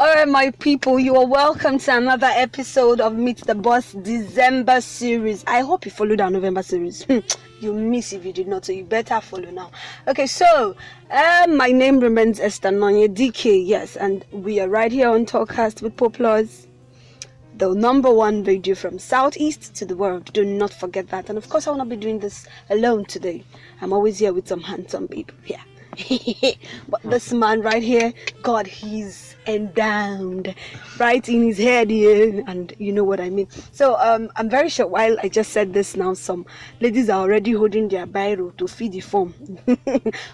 Alright, my people, you are welcome to another episode of Meet the Boss December series. I hope you followed our November series. You miss if you did not, so you better follow now. Okay, so my name remains Esther Nonye DK, yes, and we are right here on Talkcast with Popelawz, the number one radio from Southeast to the world. Do not forget that. And of course, I will not be doing this alone today. I'm always here with some handsome people. Yeah. But this man right here, God, he's endowed right in his head here, and you know what I mean. So I'm very sure while I just said this now, some ladies are already holding their biro to feed the form.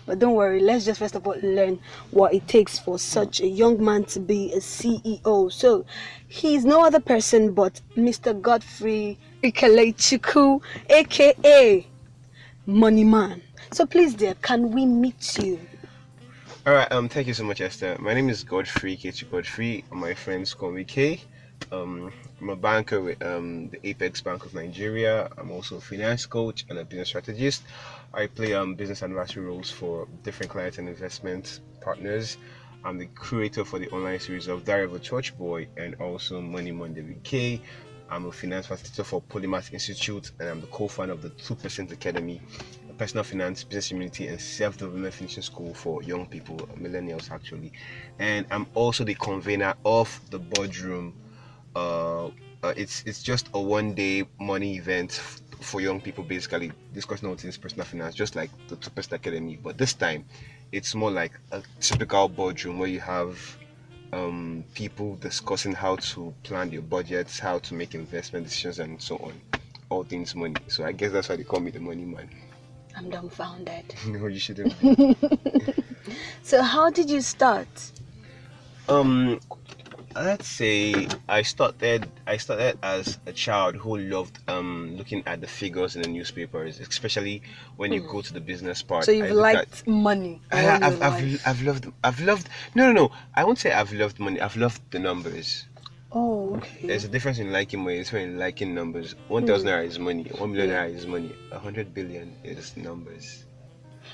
But don't worry, let's just first of all learn what it takes for such a young man to be a CEO. So he's no other person but Mr. Godfrey Ikelechukwu, aka Money Man. So please, dear, can we meet you? All right. Thank you so much, Esther. My name is Godfrey Godfrey. My friends call me K. I'm a banker with the Apex Bank of Nigeria. I'm also a finance coach and a business strategist. I play business advisory roles for different clients and investment partners. I'm the curator for the online series of Diary of a Church Boy and also Money Monday with K. I'm a finance facilitator for Popelawz Institute, and I'm the co-founder of the 2% Academy, a personal finance, business community, and self-development finishing school for young people, millennials actually. And I'm also the convener of the boardroom. It's just a one-day money event for young people, basically discussing all things personal finance, just like the 2% Academy. But this time, it's more like a typical boardroom where you have people discussing how to plan your budgets, how to make investment decisions, and so on. All things money. So I guess that's why they call me the money man. I'm dumbfounded. No, you shouldn't be. So how did you start? Let's say I started as a child who loved looking at the figures in the newspapers, especially when you go to the business part. So you've liked money. I've loved no. I won't say I've loved money. I've loved the numbers. Oh, okay. There's a difference in liking money. It's when liking numbers. 1,000 naira is money. 1 million naira is money. 100 billion is numbers.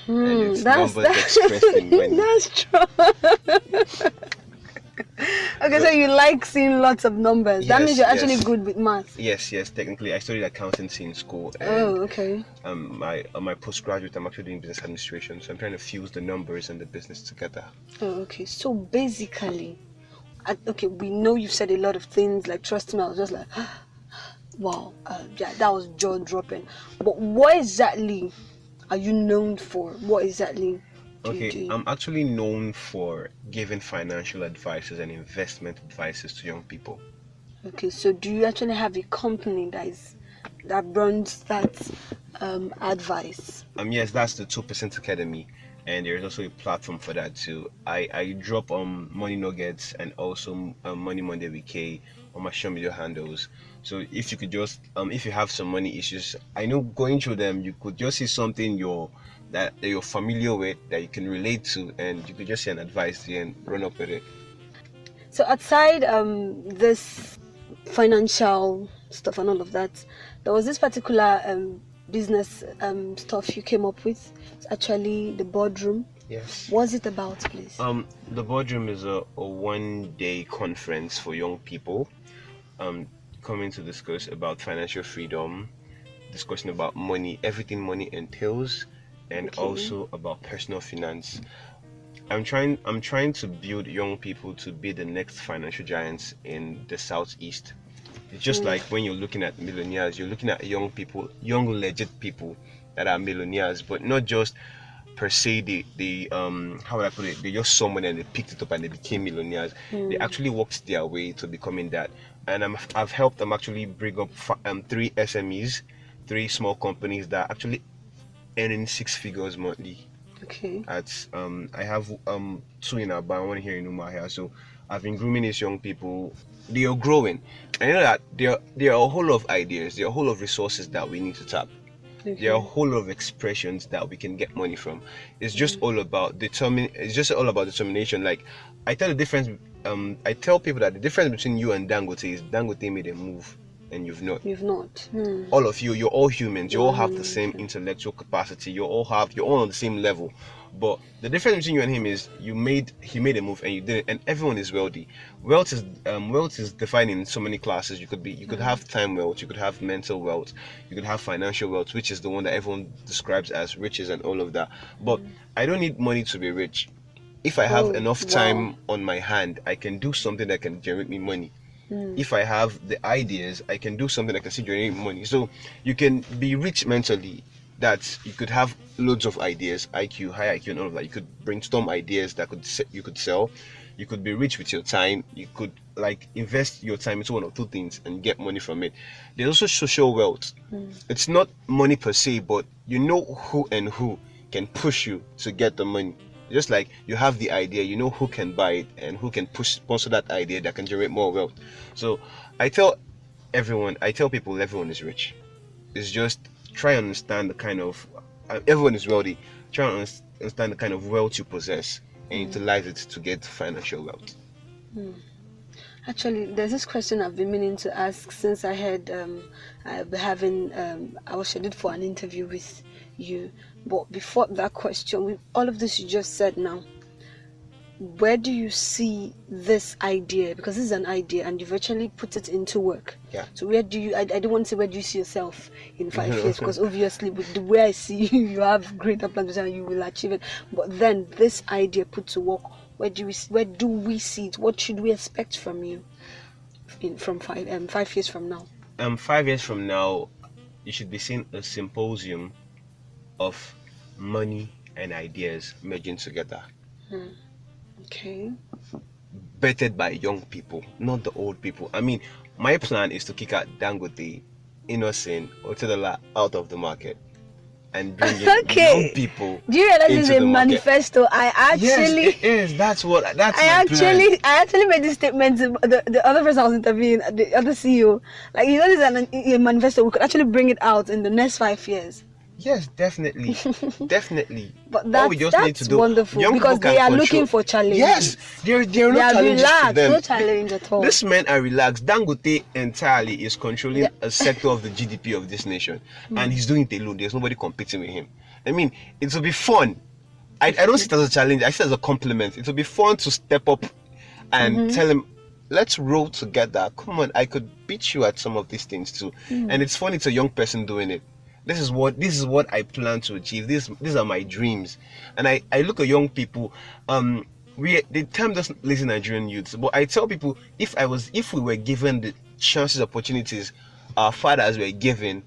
And it's numbers expressed in money. That's true. Okay, so you like seeing lots of numbers. That means you're actually good with math. Yes. Technically, I studied accountancy in school. And, okay. My postgraduate, I'm actually doing business administration. So I'm trying to fuse the numbers and the business together. Oh, okay. So basically, okay, we know you've said a lot of things. Like, trust me, I was just like, wow, yeah, that was jaw dropping. But what exactly are you known for? What exactly? Okay, I'm actually known for giving financial advices and investment advices to young people. Okay, so do you actually have a company that runs that advice? Yes, that's the 2% Academy, and there's also a platform for that too. I drop money nuggets and also Money Monday with K on my social media handles. So if you could just if you have some money issues, I know going through them, you could just see something that you're familiar with, that you can relate to, and you could just say an advice and run up with it. So outside this financial stuff and all of that, there was this particular business stuff you came up with. It's actually the boardroom. Yes. What's it about, please? The boardroom is a one-day conference for young people coming to discuss about financial freedom, discussing about money, everything money entails, and also about personal finance. I'm trying to build young people to be the next financial giants in the Southeast. It's just like when you're looking at millionaires, you're looking at young people, young legit people that are millionaires, but not just per se they how would I put it, they just saw money and they picked it up and they became millionaires. They actually worked their way to becoming that. And I've helped them actually bring up 3 SMEs, 3 small companies that are actually earning 6 figures monthly. Okay. I have 2 in Aba, 1 here in Umahia. So I've been grooming these young people. They are growing. I know that there are a whole lot of ideas, there are a whole lot of resources that we need to tap. Okay. There are a whole lot of expressions that we can get money from. It's just all about determination. Like I tell people that the difference between you and Dangote is Dangote made a move and you've not. All of you're all humans. You all have the same intellectual capacity. You're all on the same level. But the difference between you and him is he made a move and you did it, and everyone is wealthy. Wealth is defined in so many classes. You could have time wealth, you could have mental wealth, you could have financial wealth, which is the one that everyone describes as riches and all of that. But I don't need money to be rich. If I have enough time on my hand, I can do something that can generate me money. If I have the ideas, I can do something that can still generate money. So you can be rich mentally, that you could have loads of ideas, IQ, high IQ and all of that. You could brainstorm ideas that you could sell. You could be rich with your time. You could like invest your time into one or two things and get money from it. There's also social wealth. It's not money per se, but you know who and who can push you to get the money. Just like you have the idea, you know who can buy it and who can sponsor that idea that can generate more wealth. So I tell people everyone is rich. It's just try and understand the kind of everyone is wealthy. Try and understand the kind of wealth you possess and utilize it to get financial wealth. Actually, there's this question I've been meaning to ask since I heard I was scheduled for an interview with you. But before that question, with all of this you just said now, where do you see this idea? Because this is an idea and you've actually put it into work. Yeah. So where do you, I don't want to say where do you see yourself in 5 years, because obviously with the way I see you, you have greater plans and you will achieve it. But then this idea put to work, where do we see it? What should we expect from you from 5 years from now? 5 years from now, you should be seeing a symposium of money and ideas merging together. Okay. Bettered by young people, not the old people. I mean, my plan is to kick out Dangote, Innocent, Otedola out of the market and bring in young people. Do you realize into it's a the market. manifesto? Yes, it is. That's my plan. I actually made this statement to the other person I was interviewing, the other CEO. Like, you know, this is a manifesto. We could actually bring it out in the next 5 years. Yes, definitely. Definitely. But all we just need to do, wonderful, young because people they can are control. looking for challenges. Yes, there are no challenges relaxed, to them. no challenge at all. These men are relaxed. Dangote entirely is controlling a sector of the GDP of this nation, and he's doing it alone. There's nobody competing with him. I mean, it will be fun. I don't see it as a challenge. I see it as a compliment. It will be fun to step up and tell him, let's roll together. Come on, I could beat you at some of these things too. And it's funny, it's a young person doing it. This is what I plan to achieve. These are my dreams. And I look at young people. The term doesn't listen Nigerian youths, but I tell people, if we were given the chances, opportunities our fathers were given,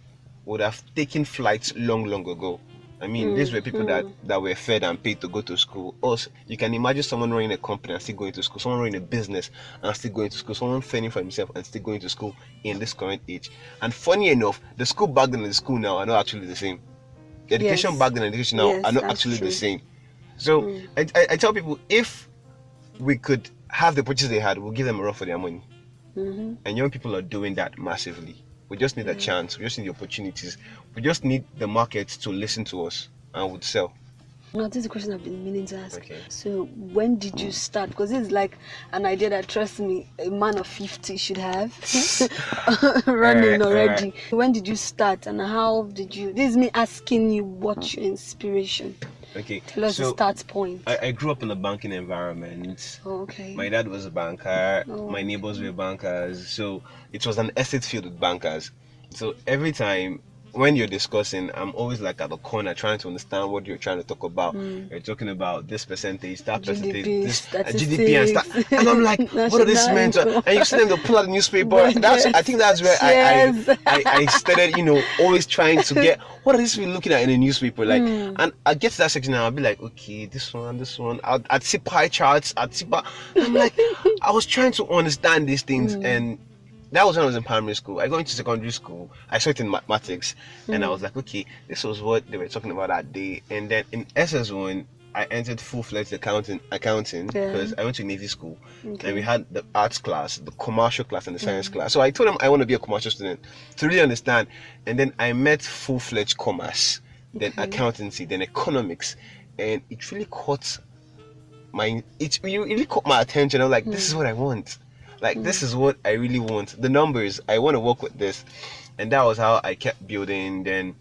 would have taken flights long ago. I mean, these were people that were fed and paid to go to school. Also, you can imagine someone running a company and still going to school, someone running a business and still going to school, someone fending for himself and still going to school in this current age. And funny enough, the school back then and the school now are not actually the same. The education back then and education now are not actually the same. So I tell people, if we could have the purchase they had, we'll give them a run for their money. And young people are doing that massively. We just need a chance. We just need the opportunities. We just need the market to listen to us and would sell. Now, this is a question I've been meaning to ask. Okay. So, when did you start? Because this is like an idea that, trust me, a man of 50 should have running already. When did you start and how did you? This is me asking you what's your inspiration. Okay. Tell us the start point. I grew up in a banking environment. Oh, okay. My dad was a banker. My neighbors were bankers. So it was an estate filled with bankers. So every time when you're discussing, I'm always like at the corner trying to understand what you're trying to talk about. You're talking about this percentage, that percentage, this GDP and stuff. And I'm like, what are these meant? And you see them, they pull out the newspaper. I think that's where I started, always trying to get, what are these people looking at in the newspaper? Like, and I get to that section and I'll be like, okay, this one. I'd see pie charts. I'm like, I was trying to understand these things, and that was when I was in primary school. I got into secondary school. I saw it in mathematics, and I was like, okay, this was what they were talking about that day. And then in SS1, I entered full-fledged accounting because I went to Navy school, and we had the arts class, the commercial class, and the science class. So I told them I want to be a commercial student to really understand. And then I met full-fledged commerce, then accountancy, then economics, and it really caught my attention. I was like, this is what I want. Like, this is what I really want. The numbers, I want to work with this. And that was how I kept building, then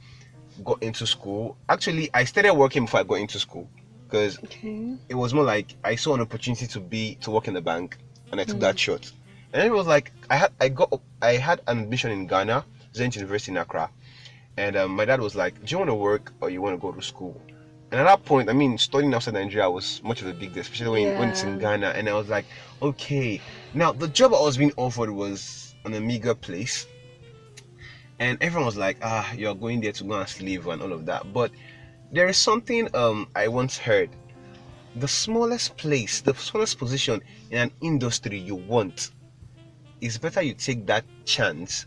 got into school. Actually, I started working before I got into school. because Okay. it was more like I saw an opportunity to work in the bank, and I took that shot. And then it was like I had an admission in Ghana, Zenit University in Accra, and my dad was like, "Do you want to work or you want to go to school?" And at that point, I mean, studying outside Nigeria was much of a big deal, especially when it's in Ghana. And I was like, okay. Now the job I was being offered was an Amiga place, and everyone was like, you're going there to go and slave and all of that. But there is something I once heard: the smallest place, the smallest position in an industry you want, it's better you take that chance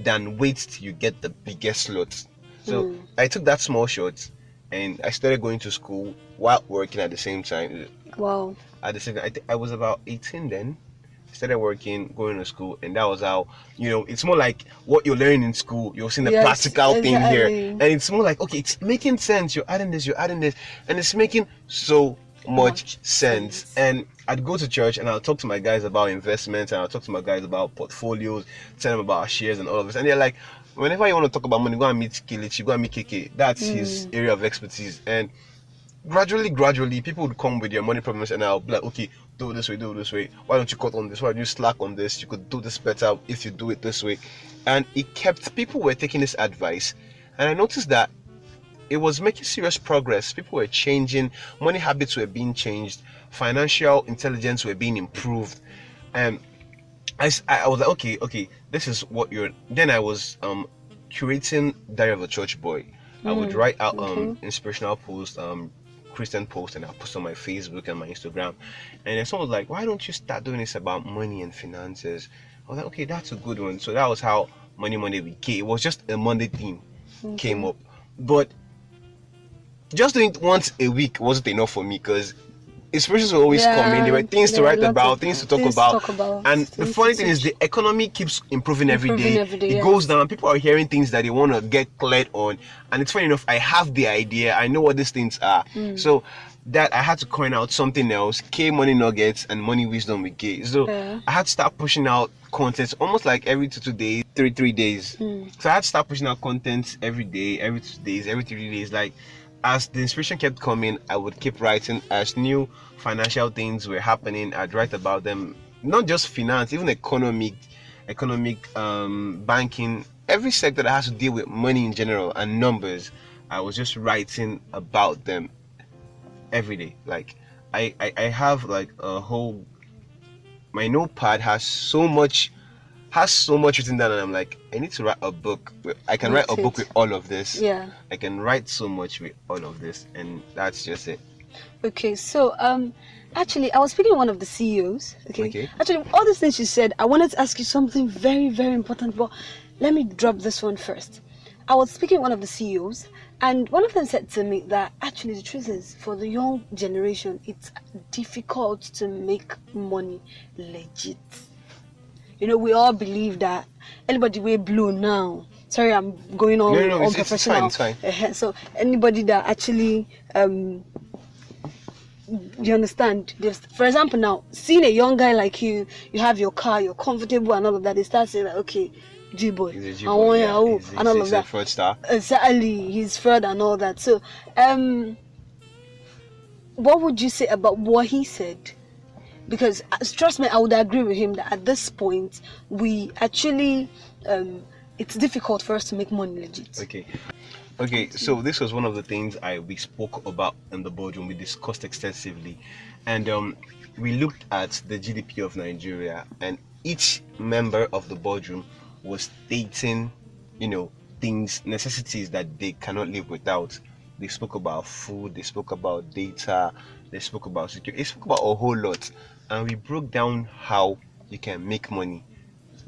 than wait till you get the biggest slot. So I took that small shot, and I started going to school while working at the same time. Wow. At the same time, I was about 18 then. Started working, going to school, and that was how, it's more like what you're learning in school, you're seeing the practical thing here, and it's more like, okay, it's making sense, you're adding this, and it's making so much sense. And I'd go to church and I'll talk to my guys about investments, and I'll talk to my guys about portfolios, tell them about shares and all of this, and they're like, whenever you want to talk about money, go and meet Kilichi, go and meet KK. That's his area of expertise. And gradually, people would come with their money problems, and I'll be like, okay, do it this way. Why don't you cut on this? Why don't you slack on this? You could do this better if you do it this way. And people were taking this advice, and I noticed that it was making serious progress. People were changing, money habits were being changed, financial intelligence were being improved. And I was like, okay, this is what you're. Then I was curating Diary of a Church Boy. I would write out inspirational posts, Christian posts, and I'll post on my Facebook and my Instagram. And then someone was like, why don't you start doing this about money and finances? I was like, okay, that's a good one. So that was how Money Monday became. It was just a Monday theme came up. But just doing it once a week wasn't enough for me, because inspirations were always coming. There were things to write about, things to talk about. And the funny thing is, the economy keeps improving every day. It goes down. People are hearing things that they want to get cleared on. And it's funny enough, I have the idea. I know what these things are. So that I had to coin out something else. K Money Nuggets and Money Wisdom with K. So I had to start pushing out content almost like every 2 days, 3 days. So I had to start pushing out content every day, every 2 days, every 3 days. Like, as the inspiration kept coming, I would keep writing. As new financial things were happening, I'd write about them. Not just finance, even economic, banking, every sector that has to deal with money in general and numbers. I was just writing about them every day. Like, I have like a whole, my notepad has so much written down, and I'm like, I need to write a book. I can write a book with all of this. I can write so much with all of this, and that's just it. Okay, so actually, I was speaking to one of the CEOs. Okay. Actually, all these things you said, I wanted to ask you something very, very important, but let me drop this one first. I was speaking to one of the CEOs, and one of them said to me that actually the truth is, for the young generation, it's difficult to make money legit. We all believe that anybody will blow now. Sorry, I'm going on unprofessional. It's fine. So anybody that actually, you understand? For example, now seeing a young guy like you have your car, you're comfortable and all of that. They start saying like, okay, G-boy, and all of that. Fraud star. Exactly, he's fraud and all that. So, what would you say about what he said? Because trust me, I would agree with him that at this point we actually it's difficult for us to make money legit. Okay, so this was one of the things we spoke about in the boardroom. We discussed extensively, and we looked at the GDP of Nigeria, and each member of the boardroom was stating things, necessities that they cannot live without. They spoke about food, they spoke about data, they spoke about security, they spoke about a whole lot. And we broke down how you can make money,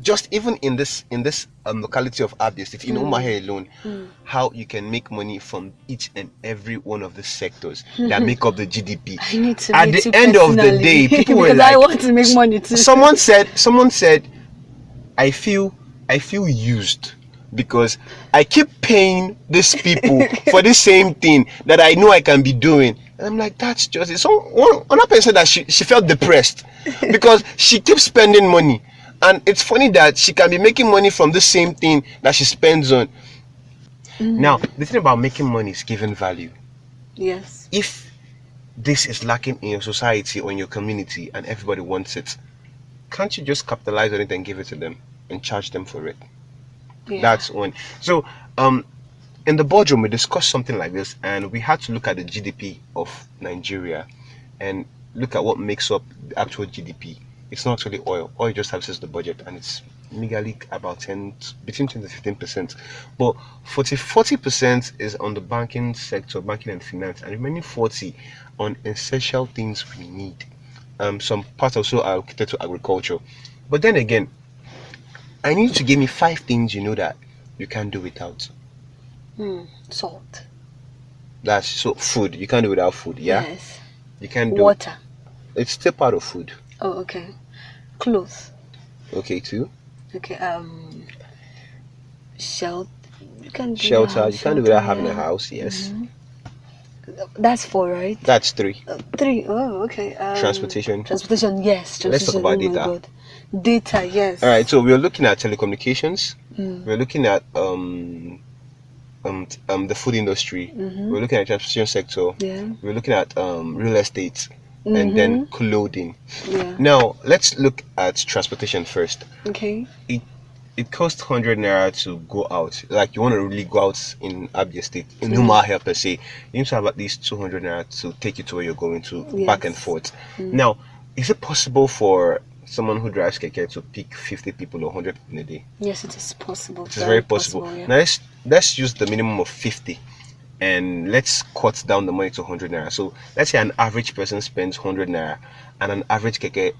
just even in this locality of Abia State, in Umahe alone, how you can make money from each and every one of the sectors that make up the GDP. I need to At the end of the day, people were like, I want to make money too. Someone said, I feel used, because I keep paying these people for the same thing that I know I can be doing. And I'm like, that's just it. So one person said that she felt depressed because she keeps spending money. And it's funny that she can be making money from the same thing that she spends on. Now, the thing about making money is giving value. Yes. If this is lacking in your society or in your community and everybody wants it, can't you just capitalize on it and give it to them and charge them for it? Yeah. That's one. So in the boardroom we discussed something like this, and we had to look at the GDP of Nigeria and look at what makes up the actual GDP. It's not actually oil. Oil just helps the budget, and it's meagerly about between 10 to 15%. But 40% is on the banking sector, banking and finance, and remaining 40 on essential things we need. Some parts also are allocated to agriculture. But then again, I need you to give me 5 things you know that you can't do without. Salt. That's so food. You can't do without food, yeah? Yes. You can't do Water. It's still part of food. Oh, okay. Clothes. Okay, too. Okay. Shelter. You can do Shelter. without You can't do without shelter, having a yeah. house, yes. That's 4, right? That's 3. 3. Oh, okay. Transportation. Transportation, yes. Let's talk about My data. God. Data, yes. All right, so we're looking at telecommunications. Mm. We're looking at the food industry. We're looking at transportation sector. Yeah. We're looking at real estate, and then clothing. Yeah. Now let's look at transportation first. Okay. It costs 100 naira to go out. Like you want to really go out in Abia State, in Umuahia per se, you need to have at least 200 naira to take you to where you're going to, back and forth. Now, is it possible for someone who drives keke to pick 50 people or 100 people in a day? Yes, it is possible. It is very possible. Yeah. Now let's use the minimum of 50, and let's cut down the money to 100 naira. So let's say an average person spends 100 naira, and an average keke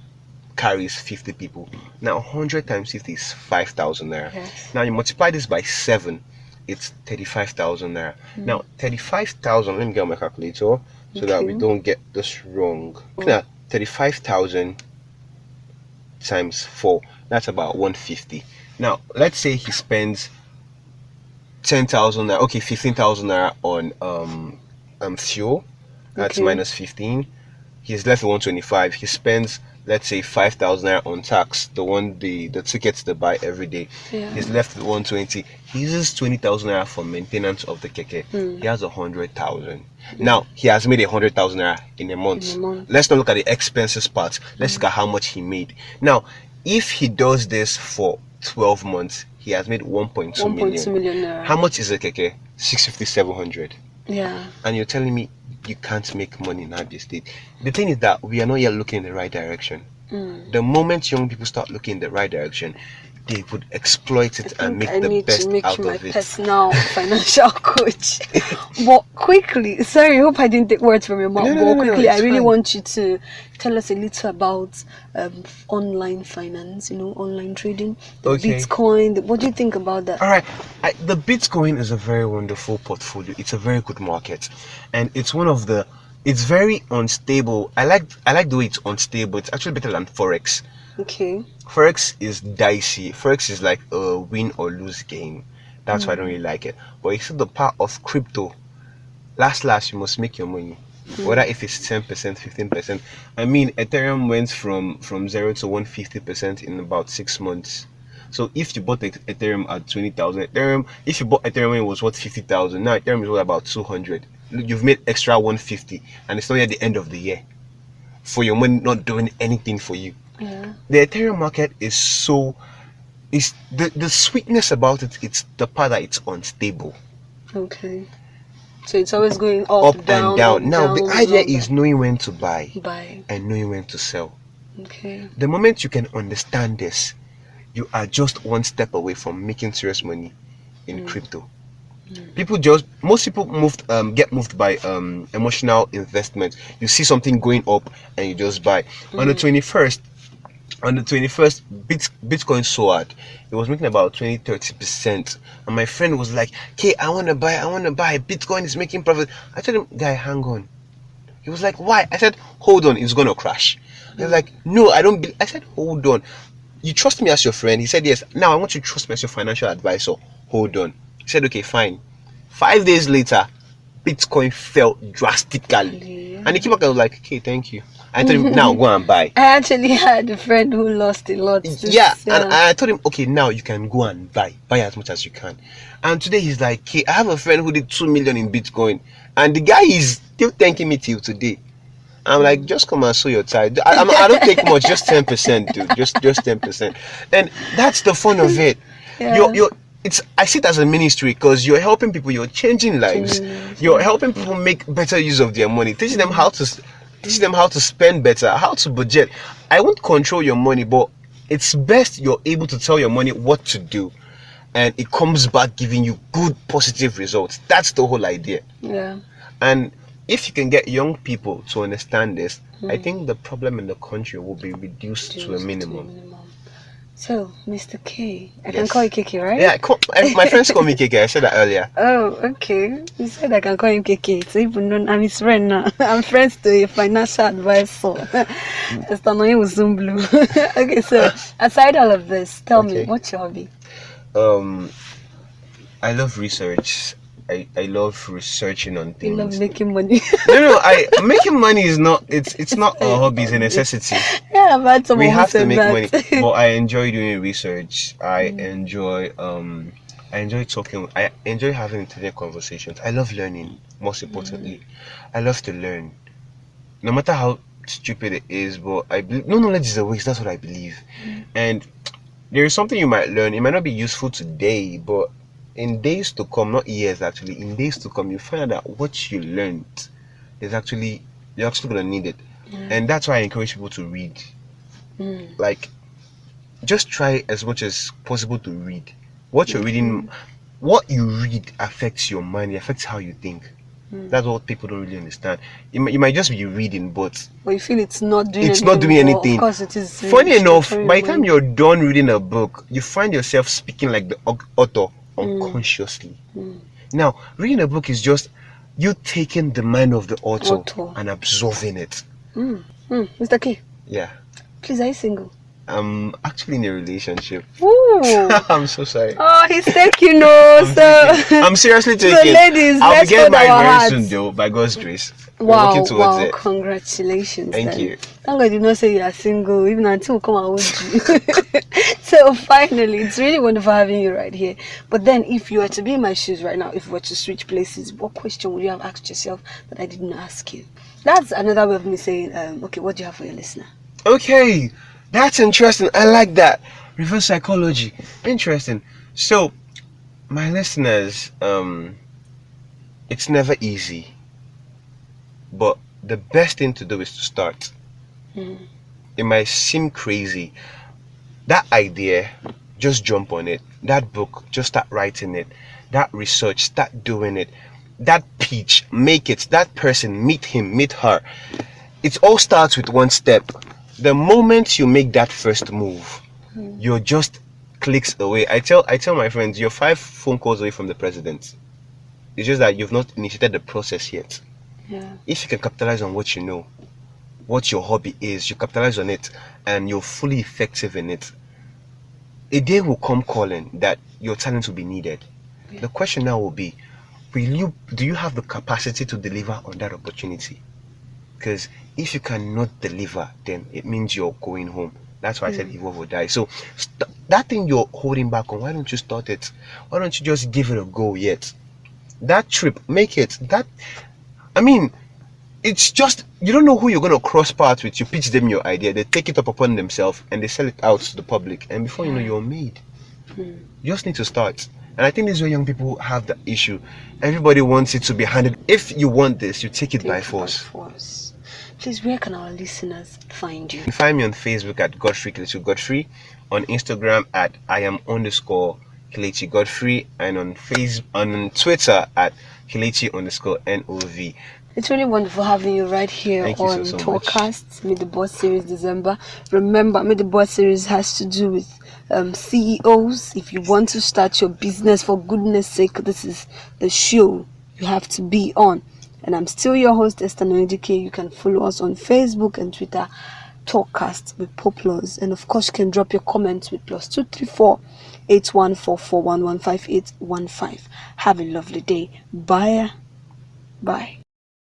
carries 50 people. Now 100 times 50 is 5,000 naira. Yes. Now you multiply this by 7, it's 35,000 naira. Now 35,000, let me get my calculator so that we don't get this wrong. Now 35,000 times 4, that's about 150. Now let's say he spends 10,000 naira, okay, 15,000 naira on fuel. That's minus 15. He's left with 125. He spends, let's say, 5,000 naira on tax, the tickets they buy every day. Yeah. He's left with 120. He uses 20,000 naira for maintenance of the keke. He has 100,000. Now he has made 100,000 naira in a month. Let's not look at the expenses part. Let's look at how much he made. Now, if he does this for 12 months, he has made 1.2 million. Naira. How much is a keke? 650, 700. Yeah. And you're telling me you can't make money in Abia State. The thing is that we are not yet looking in the right direction. The moment young people start looking in the right direction, they would exploit it and make the best out of it. I need to make you my personal financial coach. But quickly, sorry, I hope I didn't take words from your mouth. But quickly, I really want you to tell us a little about online finance, online trading, Bitcoin. What do you think about that? All right. The Bitcoin is a very wonderful portfolio. It's a very good market. And it's it's very unstable. I like the way it's unstable. It's actually better than Forex. Okay. Forex is dicey. Forex is like a win or lose game. That's why I don't really like it. But it's the part of crypto. Last, you must make your money. Whether if it's 10%, 15%. I mean, Ethereum went from 0 to 150% in about 6 months. So if you bought Ethereum at 20,000, if you bought Ethereum when it was worth 50,000, now Ethereum is worth about 200. You've made extra 150, and it's not yet the end of the year for your money not doing anything for you. Yeah. The Ethereum market is the sweetness about it. It's the part that it's unstable. Okay. So it's always going up down, and down. Up, now down, the idea is knowing when to buy and knowing when to sell. Okay. The moment you can understand this, you are just one step away from making serious money in crypto. Most people get moved by emotional investment. You see something going up and you just buy. On the 21st, Bitcoin soared. It was making about 20-30%, and my friend was like, "Okay, I want to buy. Bitcoin is making profit." I told him, "Guy, hang on." He was like, "Why?" I said, "Hold on, it's gonna crash." He was like, "No, I don't." I said, "Hold on. You trust me as your friend?" He said, "Yes." "Now I want you to trust me as your financial advisor." Hold on. He said, "Okay, fine." 5 days later, Bitcoin fell drastically, and he came back and was like, "Okay, thank you." I told him, "Now go and buy." I actually had a friend who lost a lot. And I told him, "Okay, now you can go and buy as much as you can." And today he's like, "Hey, I have a friend who did 2 million in Bitcoin, and the guy is still thanking me till today." I'm like, just come and sew your tie. I don't take much, just 10%, dude. Just 10%. And that's the fun of it. Yeah. I see it as a ministry because you're helping people, you're changing lives, you're helping people make better use of their money, teaching them how to spend better, how to budget. I won't control your money, but it's best you're able to tell your money what to do, and it comes back giving you good positive results. That's the whole idea. Yeah. And if you can get young people to understand this, I think the problem in the country will be reduced to a minimum. So, Mr. K, I Yes. can call you KK, right? Yeah, my friends call me KK. I said that earlier. Oh, okay. You said I can call him KK. So even though I'm his friend now, I'm friends to a financial advisor. Okay, so aside all of this, tell me, what's your hobby? I love research. I love researching on things. You love making money. No, making money is not. It's not a hobby. It's a necessity. Yeah, but We have to make that. money. But I enjoy doing research. I enjoy talking. I enjoy having intelligent conversations. I love learning. Most importantly, I love to learn. No matter how stupid it is, but I believe no knowledge is a waste. That's what I believe. And there is something you might learn. It might not be useful today, but in days to come, not years actually, in days to come, you find out that what you learned is actually, you're actually going to need it. And that's why I encourage people to read. Like, just try as much as possible to read. What you're reading, what you read affects your mind, it affects how you think. That's what people don't really understand. You might just be reading, but you feel it's not doing anything. Of course, it is. Funny enough, by the time you're done reading a book, you find yourself speaking like the author unconsciously. Now, reading a book is just you taking the mind of the author. And absorbing it. Mr. K. Yeah. Please, are you single? I'm actually in a relationship. Ooh. I'm so sorry. Oh, he's taking I'm seriously taking. So ladies, I'll let's be getting hold our married very hearts. soon, though, by God's grace. We're Wow, working towards it. Congratulations. Thank you. Thank God you not say you are single, even until we come and hold you. So finally, it's really wonderful having you right here. But then, if you were to be in my shoes right now, if we were to switch places, what question would you have asked yourself that I didn't ask you? That's another way of me saying, okay, what do you have for your listener? Okay, that's interesting. I like that. Reverse psychology. Interesting. So, my listeners, it's never easy. But the best thing to do is to start. It might seem crazy. That idea, just jump on it. That book, just start writing it. That research, start doing it. That pitch, make it. That person, meet him, meet her. It all starts with one step. The moment you make that first move, you're just clicks away. I tell my friends, you're 5 phone calls away from the president. It's just that you've not initiated the process yet. Yeah. If you can capitalize on what you know, what your hobby is, you capitalize on it and you're fully effective in it, a day will come calling that your talent will be needed. The question now will be, do you have the capacity to deliver on that opportunity? Because if you cannot deliver, then it means you're going home. That's why I said evolve or die. So that thing you're holding back on, why don't you start it? Why don't you just give it a go yet? That trip, make it. It's just, you don't know who you're going to cross paths with. You pitch them your idea, they take it up upon themselves and they sell it out to the public. And before you know, you're made. You just need to start. And I think this is where young people have the issue. Everybody wants it to be handed. If you want this, you take it by force. Please, where can our listeners find you? You can find me on Facebook at Godfrey Kelechi Godfrey, on Instagram at @IAM_Kelechi Godfrey, and on Twitter at Kelechi_NOV. It's really wonderful having you right here on Talkcast, Meet the Boss Series December. Remember, Meet the Boss Series has to do with CEOs. If you want to start your business, for goodness sake, this is the show you have to be on. And I'm still your host, Esther Noedike. You can follow us on Facebook and Twitter, Talkcast with Popelawz. And of course, you can drop your comments with +234 8144115815. Have a lovely day. Bye.